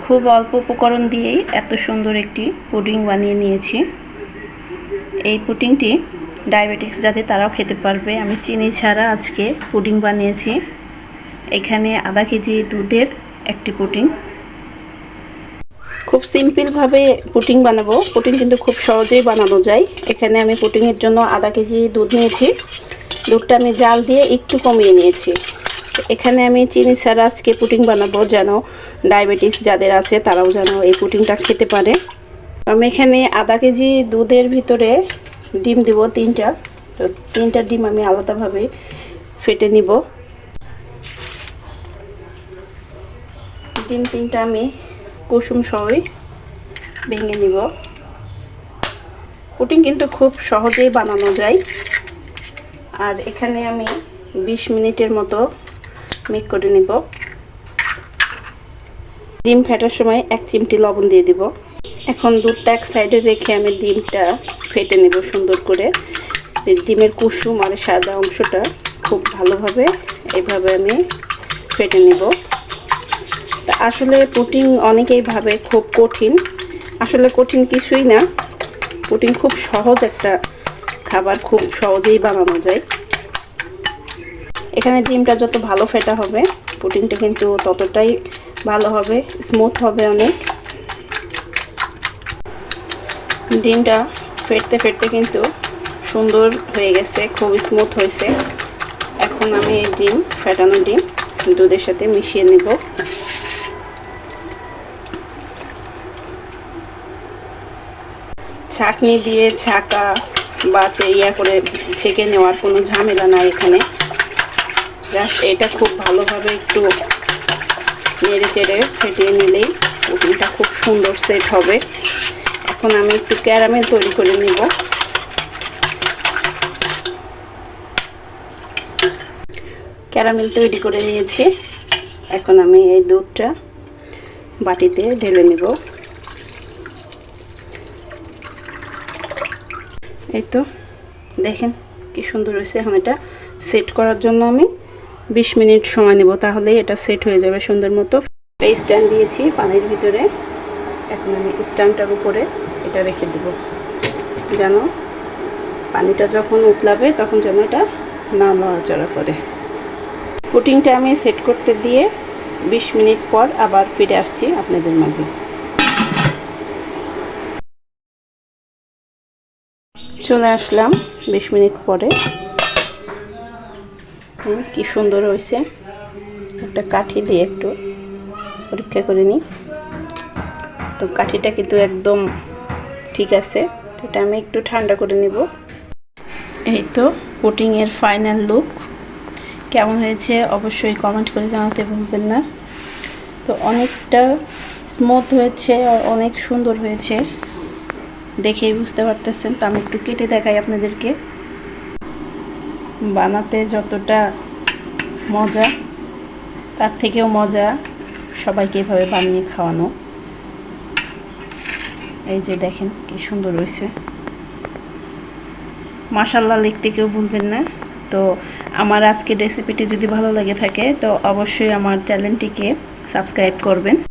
খুব অল্প উপকরণ দিয়েই এত সুন্দর একটি পুডিং বানিয়ে নিয়েছি। এই পুডিংটি ডায়াবেটিক্স যাদের তারাও খেতে পারবে। আমি চিনি ছাড়া আজকে পুডিং বানিয়েছি। এখানে আধা কেজি দুধের একটি পুডিং। খুব সিম্পলভাবে পুডিং বানাবো। পুডিং কিন্তু খুব সহজেই বানানো যায়। এখানে আমি পুডিংয়ের জন্য আধা কেজি দুধ নিয়েছি। দুধটা আমি জাল দিয়ে একটু কমিয়ে নিয়েছি। এখানে আমি চিনি ছাড়া আজকে পুডিং বানাবো, যেন ডায়াবেটিক্স যাদের আছে তারাও যেন এই পুডিংটা খেতে পারে। আমি এখানে আধা কেজি দুধের ভিতরে ডিম দিব 3টা। তো 3টা ডিম আমি আলাদাভাবে ফেটে নিব। ডিম 3টা আমি কুসুম সহই ভেঙে নিব। পুডিং কিন্তু খুব সহজেই বানানো যায়। আর এখানে আমি 20 মিনিটের মতো মেক করে নিব। ডিম ফেটার সময় 1 চিমটি লবণ দিয়ে দিব। এখন দুধটা এক সাইডে রেখে আমি ডিমটা ফেটে নেব সুন্দর করে। ডিমের কুসুম আর সাদা অংশটা খুব ভালোভাবে এভাবে আমি ফেটে নেব। তা আসলে পুডিং অনেকেই ভাবে খুব কঠিন। আসলে কঠিন কিছুই না। পুডিং খুব সহজ একটা খাবার, খুব সহজেই বানানো যায়। এখানে ডিমটা যত ভালো ফেটা হবে পুডিংটা কিন্তু ততটাই ভালো হবে, স্মুথ হবে অনেক। ডিমটা ফেটতে ফেটতে কিন্তু সুন্দর হয়ে গেছে, খুব স্মুথ হয়েছে। এখন আমি এই ডিম ফেটানো ডিম দুধের সাথে মিশিয়ে নেব। ছাঁকনি দিয়ে ছাঁকা বা করে ছেঁকে নেওয়ার কোনো ঝামেলা নাই এখানে। জাস্ট এটা খুব ভালোভাবে একটু নেড়ে চেড়ে ফেটিয়ে নিলেই পুডিংটা খুব সুন্দর সেট হবে। এখন আমি একটু ক্যারামেল তৈরি করে নিব। ক্যারামেল তৈরি করে নিয়েছি। এখন আমি এই দুধটা বাটিতে ঢেলে নেব। এই তো দেখেন কি সুন্দর হয়েছে। এখন এটা সেট করার জন্য আমি 20 মিনিট সময় নেব, তাহলেই এটা সেট হয়ে যাবে সুন্দর মতো। এই স্ট্যান্ড দিয়েছি পানির ভিতরে। এখন আমি স্ট্যান্ডটার উপরে এটা রেখে দেব, যেন পানিটা যখন উতলাবে তখন যেন এটা না নড়াচড়া করে। পুডিংটা আমি সেট করতে দিয়ে 20 মিনিট পর আবার ফিরে আসছি আপনাদের মাঝে। চলে আসলাম 20 মিনিট পরে। কি সুন্দর হয়েছে। একটা কাঠি দিয়ে একটু পরীক্ষা করে নিই। তো কাঠিটা কিন্তু একদম ঠিক আছে। এটা আমি একটু ঠান্ডা করে নিব। এই তো পুডিংয়ের ফাইনাল লুক। কেমন হয়েছে অবশ্যই কমেন্ট করে জানাতে ভুলবেন না। তো অনেকটা স্মুথ হয়েছে আর অনেক সুন্দর হয়েছে, দেখেই বুঝতে পারতেছেন। তো আমি একটু কেটে দেখাই আপনাদেরকে। বানাতে যতটা মজা তার থেকেও মজা সবাইকে এভাবে বানিয়ে খাওয়ানো। এই যে দেখেন কি সুন্দর হয়েছে। মাশাআল্লাহ লিখতে কেউ ভুলবেন না। তো আমার আজকের রেসিপিটি যদি ভালো লেগে থাকে তো অবশ্যই আমার চ্যানেলটিকে সাবস্ক্রাইব করবেন।